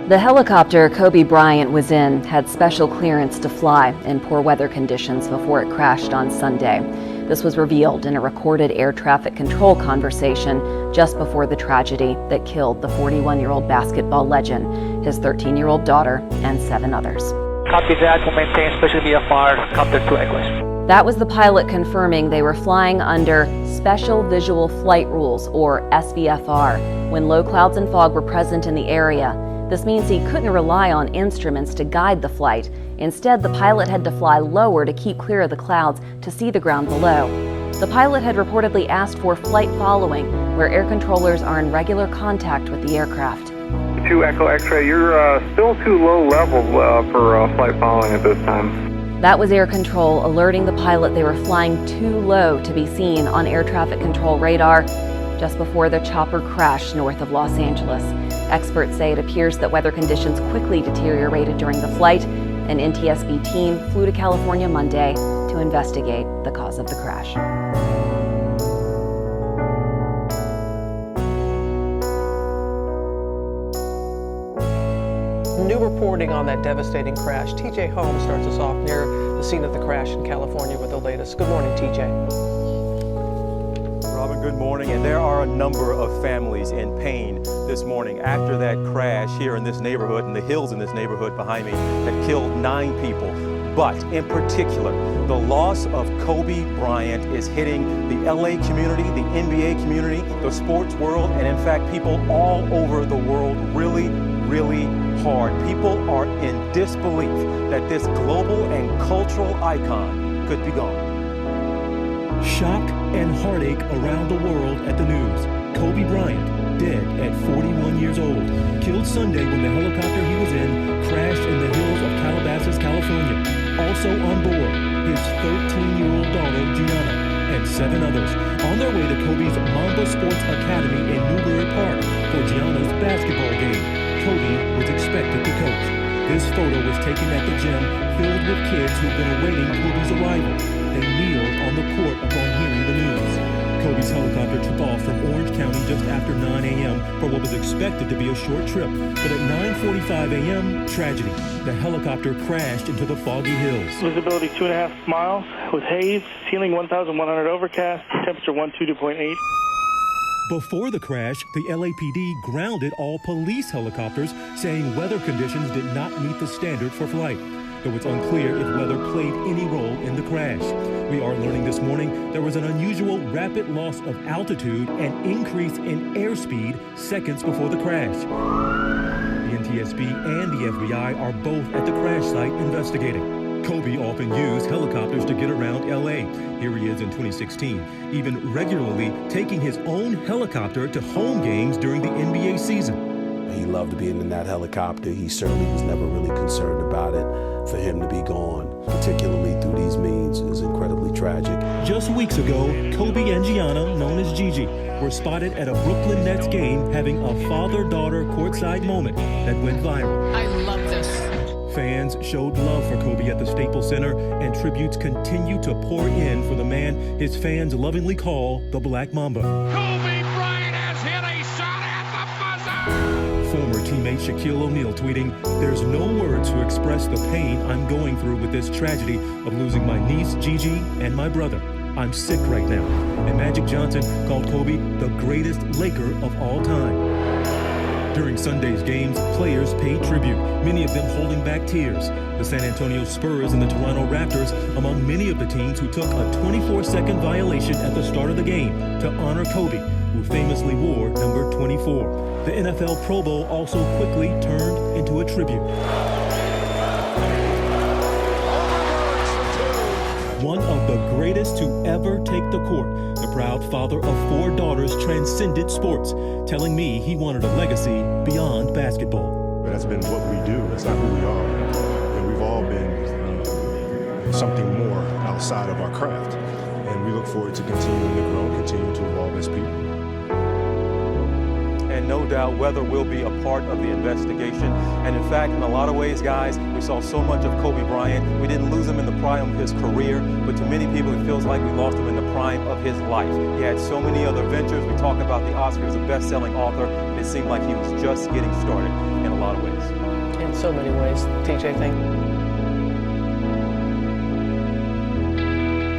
The helicopter Kobe Bryant was in had special clearance to fly in poor weather conditions before it crashed on Sunday. This was revealed in a recorded air traffic control conversation just before the tragedy that killed the 41-year-old basketball legend, his 13-year-old daughter, and 7 others. Copy that. We'll maintain special VFR, copter to English. That was the pilot confirming they were flying under Special Visual Flight Rules, or SVFR, when low clouds and fog were present in the area. This means he couldn't rely on instruments to guide the flight. Instead, the pilot had to fly lower to keep clear of the clouds to see the ground below. The pilot had reportedly asked for flight following, where air controllers are in regular contact with the aircraft. 2 Echo X-ray, you're still too low level for flight following at this time. That was air control alerting the pilot they were flying too low to be seen on air traffic control radar just before the chopper crashed north of Los Angeles. Experts say it appears that weather conditions quickly deteriorated during the flight. An NTSB team flew to California Monday to investigate the cause of the crash. New reporting on that devastating crash. TJ Holmes starts us off near the scene of the crash in California with the latest. Good morning, TJ. Robin, good morning. And there are a number of families in pain this morning after that crash here in this neighborhood, and the hills in this neighborhood behind me, that killed 9 people. But in particular, the loss of Kobe Bryant is hitting the LA community, the NBA community, the sports world, and in fact, people all over the world really hard. People are in disbelief that this global and cultural icon could be gone. Shock and heartache around the world at the news. Kobe Bryant, dead at 41 years old, killed Sunday when the helicopter he was in crashed in the hills of Calabasas, California. Also on board, his 13-year-old daughter, Gianna, and 7 others, on their way to Kobe's Mamba Sports Academy in Newbury Park for Gianna's basketball game. Kobe was expected to coach. This photo was taken at the gym filled with kids who've been awaiting Kobe's arrival. They kneeled on the court upon hearing the news. Kobe's helicopter took off from Orange County just after 9 a.m. for what was expected to be a short trip. But at 9:45 a.m., tragedy. The helicopter crashed into the foggy hills. Visibility 2.5 miles with haze, ceiling 1,100 overcast, temperature 122.8. Before the crash, the LAPD grounded all police helicopters, saying weather conditions did not meet the standard for flight. Though it's unclear if weather played any role in the crash. We are learning this morning there was an unusual rapid loss of altitude and increase in airspeed seconds before the crash. The NTSB and the FBI are both at the crash site investigating. Kobe often used helicopters to get around LA. Here he is in 2016, even regularly taking his own helicopter to home games during the NBA season. He loved being in that helicopter. He certainly was never really concerned about it. For him to be gone, particularly through these means, is incredibly tragic. Just weeks ago, Kobe and Gianna, known as Gigi, were spotted at a Brooklyn Nets game having a father-daughter courtside moment that went viral. I love this. Fans showed love for Kobe at the Staples Center, and tributes continue to pour in for the man his fans lovingly call the Black Mamba. Kobe Bryant has hit a shot at the buzzer! Former teammate Shaquille O'Neal tweeting, "There's no words to express the pain I'm going through with this tragedy of losing my niece Gigi and my brother. I'm sick right now." And Magic Johnson called Kobe the greatest Laker of all time. During Sunday's games, players paid tribute, many of them holding back tears. The San Antonio Spurs and the Toronto Raptors among many of the teams who took a 24-second violation at the start of the game to honor Kobe, who famously wore number 24. The NFL Pro Bowl also quickly turned into a tribute. One of the greatest to ever take the court, the proud father of 4 daughters transcended sports, telling me he wanted a legacy beyond basketball. That's been what we do. That's not who we are. And we've all been something more outside of our craft. And we look forward to continuing to grow, continue to evolve as people. And and no doubt weather will be a part of the investigation. And in fact, in a lot of ways, guys, we saw so much of Kobe Bryant. We didn't lose him in the prime of his career, but to many people, it feels like we lost him in the prime of his life. He had so many other ventures. We talk about the Oscars, a best-selling author. It seemed like he was just getting started in a lot of ways. In so many ways. TJ, thank you.